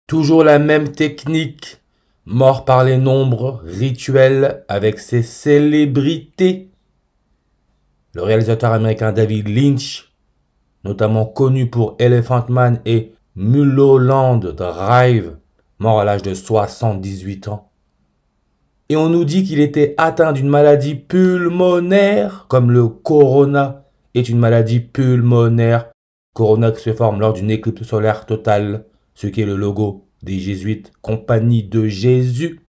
Toujours la même technique. Mort par les nombres, rituel avec ses célébrités. Le réalisateur américain David Lynch, notamment connu pour Elephant Man et Mulholland Drive, mort à l'âge de 78 ans. Et on nous dit qu'il était atteint d'une maladie pulmonaire, comme le corona est une maladie pulmonaire. Corona qui se forme lors d'une éclipse solaire totale, ce qui est le logo des Jésuites, Compagnie de Jésus.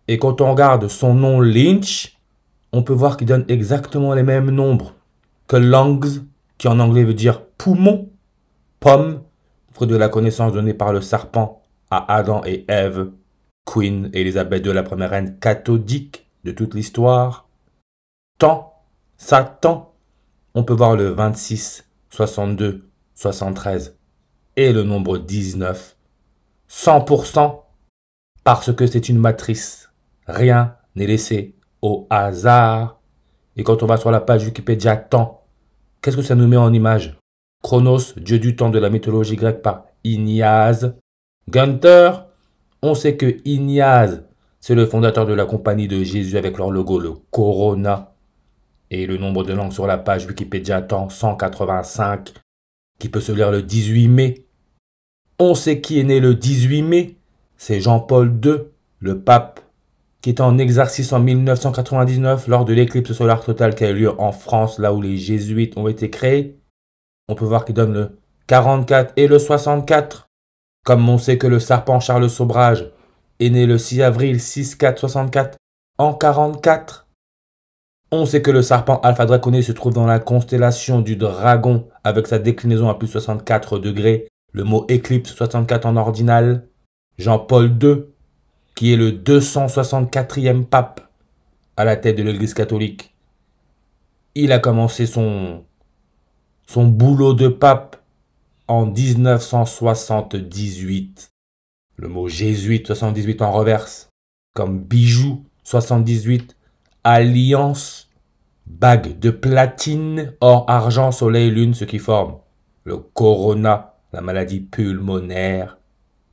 Et quand on regarde son nom Lynch, on peut voir qu'il donne exactement les mêmes nombres que lungs, qui en anglais veut dire poumon, pomme, fruit de la connaissance donnée par le serpent à Adam et Ève, Queen Elizabeth II, la première reine catholique de toute l'histoire. Temps, Satan, on peut voir le 26, 62, 73 et le nombre 19. 100% parce que c'est une matrice. Rien n'est laissé au hasard. Et quand on va sur la page Wikipédia temps, qu'est-ce que ça nous met en image? Chronos, dieu du temps de la mythologie grecque par Ignace. Gunther, on sait que Ignace, c'est le fondateur de la Compagnie de Jésus avec leur logo, le Corona. Et le nombre de langues sur la page Wikipédia temps 185, qui peut se lire le 18 mai. On sait qui est né le 18 mai, c'est Jean-Paul II, le pape, qui était en exercice en 1999 lors de l'éclipse solaire totale qui a eu lieu en France, là où les jésuites ont été créés. On peut voir qu'il donne le 44 et le 64. Comme on sait que le serpent Charles Sobrage est né le 6 avril 64 en 44. On sait que le serpent Alpha Draconis se trouve dans la constellation du dragon avec sa déclinaison à plus 64 degrés. Le mot éclipse 64 en ordinal. Jean-Paul II, qui est le 264e pape à la tête de l'Église catholique. Il a commencé son boulot de pape en 1978. Le mot jésuite 78 en reverse, comme bijou 78, alliance, bague de platine, or, argent, soleil, lune, ce qui forme le corona, la maladie pulmonaire.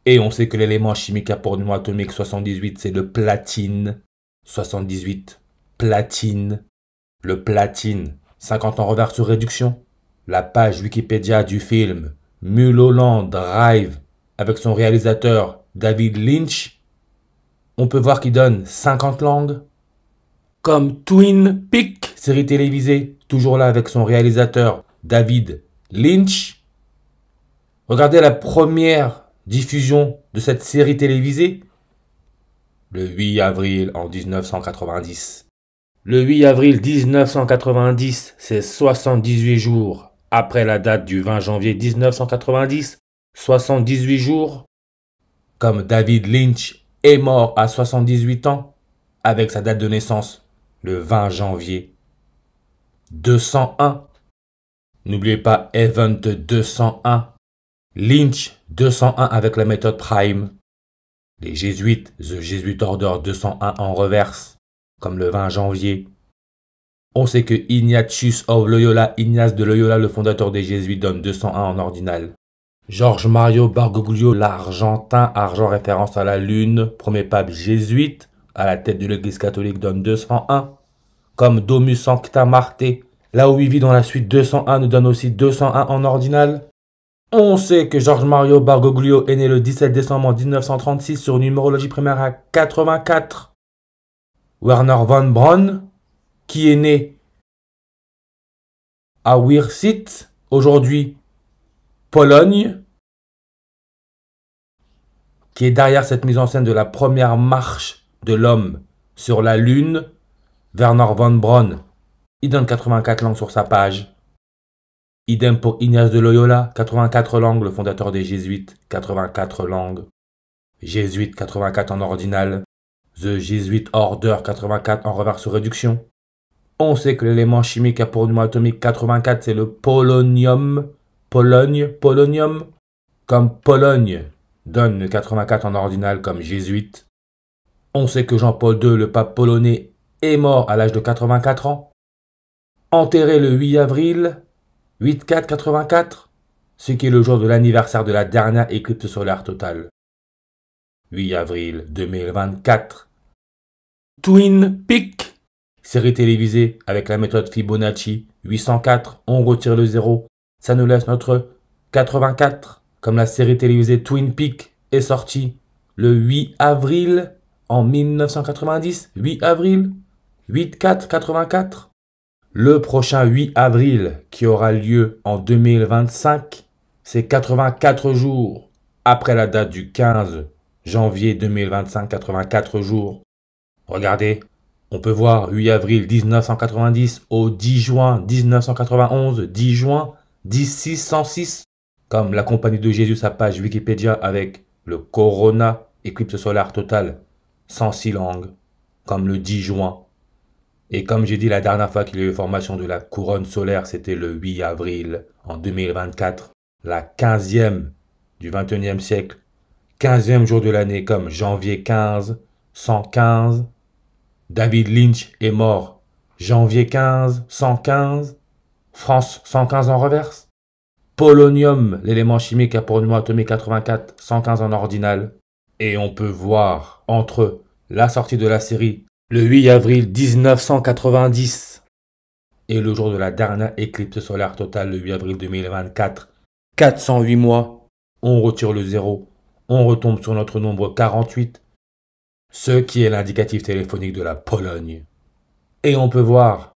Et on sait que l'élément chimique à port atomique 78, c'est le platine. 78, platine. Le platine, 50 en reverse sur réduction. La page Wikipédia du film Mulholland Drive, avec son réalisateur David Lynch, on peut voir qu'il donne 50 langues. Comme Twin Peaks, série télévisée, toujours là avec son réalisateur David Lynch. Regardez la première diffusion de cette série télévisée le 8 avril en 1990. Le 8 avril 1990, c'est 78 jours après la date du 20 janvier 1990. 78 jours. Comme David Lynch est mort à 78 ans, avec sa date de naissance le 20 janvier 201. N'oubliez pas Event 201. Lynch 201 avec la méthode Prime. Les jésuites, The Jesuit Order 201 en reverse, comme le 20 janvier. On sait que Ignatius of Loyola, Ignace de Loyola, le fondateur des jésuites, donne 201 en ordinal. George Mario Bergoglio, l'Argentin, argent référence à la lune, premier pape jésuite, à la tête de l'église catholique, donne 201. Comme Domus Sancta Marte, là où il vit dans la suite 201, nous donne aussi 201 en ordinal. On sait que George Mario Bergoglio est né le 17 décembre 1936 sur une numérologie primaire à 84. Werner von Braun, qui est né à Wierzyc, aujourd'hui Pologne, qui est derrière cette mise en scène de la première marche de l'homme sur la Lune. Werner von Braun, il donne 84 langues sur sa page. Idem pour Ignace de Loyola, 84 langues, le fondateur des jésuites, 84 langues. Jésuite, 84 en ordinal. The Jesuit Order, 84 en reverse sur réduction. On sait que l'élément chimique à pour atomique 84, c'est le polonium. Polonium. Comme Pologne donne le 84 en ordinal comme jésuite. On sait que Jean-Paul II, le pape polonais, est mort à l'âge de 84 ans. Enterré le 8 avril 84-84. ce qui est le jour de l'anniversaire de la dernière éclipse solaire totale. 8 avril 2024. Twin Peaks, série télévisée avec la méthode Fibonacci. 804, on retire le 0. Ça nous laisse notre 84. Comme la série télévisée Twin Peaks est sortie le 8 avril en 1990. 8 avril 8-4-84. Le prochain 8 avril qui aura lieu en 2025, c'est 84 jours après la date du 15 janvier 2025, 84 jours. Regardez, on peut voir 8 avril 1990 au 10 juin 1991, 10 juin 10606, comme la Compagnie de Jésus, sa page Wikipédia avec le Corona, éclipse solaire totale, 106 langues, comme le 10 juin. Et comme j'ai dit la dernière fois qu'il y a eu formation de la couronne solaire, c'était le 8 avril en 2024, la 15e du 21e siècle, 15e jour de l'année comme janvier 15, 115. David Lynch est mort janvier 15, 115. France 115 en reverse. Polonium, l'élément chimique a pour numéro atomique 84, 115 en ordinal. Et on peut voir entre la sortie de la série le 8 avril 1990 et le jour de la dernière éclipse solaire totale le 8 avril 2024, 408 mois, on retire le 0, on retombe sur notre nombre 48, ce qui est l'indicatif téléphonique de la Pologne. Et on peut voir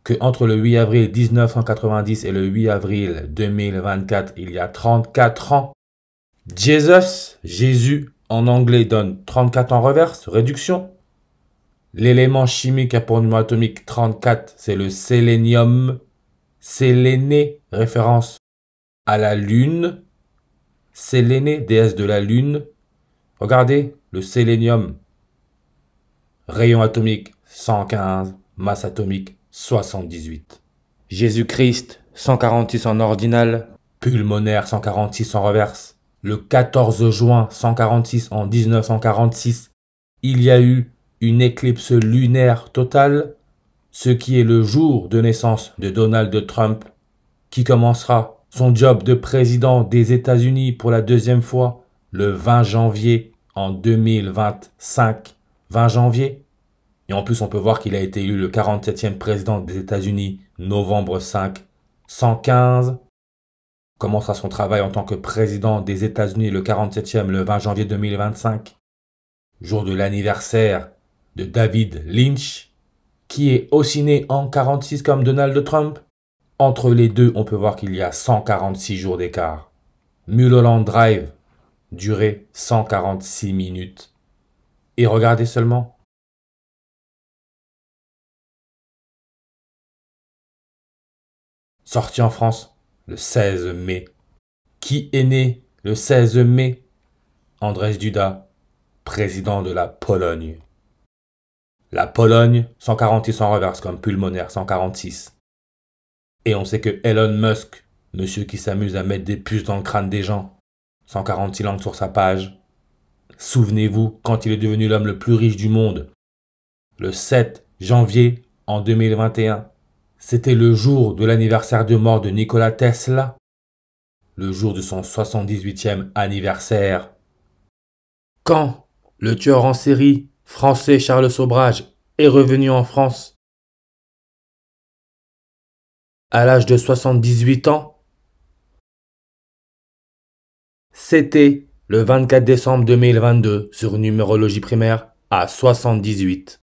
que entre le 8 avril 1990 et le 8 avril 2024, il y a 34 ans. Jésus en anglais donne 34 en reverse, réduction. L'élément chimique a pour numéro atomique 34, c'est le sélénium. Séléné, référence à la Lune. Séléné, déesse de la Lune. Regardez, le sélénium. Rayon atomique 115, masse atomique 78. Jésus-Christ, 146 en ordinal. Pulmonaire, 146 en reverse. Le 14 juin 146 en 1946, il y a eu une éclipse lunaire totale, ce qui est le jour de naissance de Donald Trump, qui commencera son job de président des États-Unis pour la deuxième fois le 20 janvier en 2025. 20 janvier. Et en plus, on peut voir qu'il a été élu le 47e président des États-Unis, novembre 5, 115. Commencera son travail en tant que président des États-Unis le 47e, le 20 janvier 2025. Jour de l'anniversaire de David Lynch, qui est aussi né en 46 comme Donald Trump. Entre les deux, on peut voir qu'il y a 146 jours d'écart. Mulholland Drive, durée 146 minutes. Et regardez seulement. Sorti en France le 16 mai. Qui est né le 16 mai? Andrzej Duda, président de la Pologne. La Pologne, 146 en reverse comme pulmonaire, 146. Et on sait que Elon Musk, monsieur qui s'amuse à mettre des puces dans le crâne des gens, 146 langues sur sa page. Souvenez-vous, quand il est devenu l'homme le plus riche du monde, le 7 janvier en 2021, c'était le jour de l'anniversaire de mort de Nikola Tesla, le jour de son 78e anniversaire. Quand le tueur en série français Charles Sobrage est revenu en France à l'âge de 78 ans, c'était le 24 décembre 2022 sur une numérologie primaire à 78.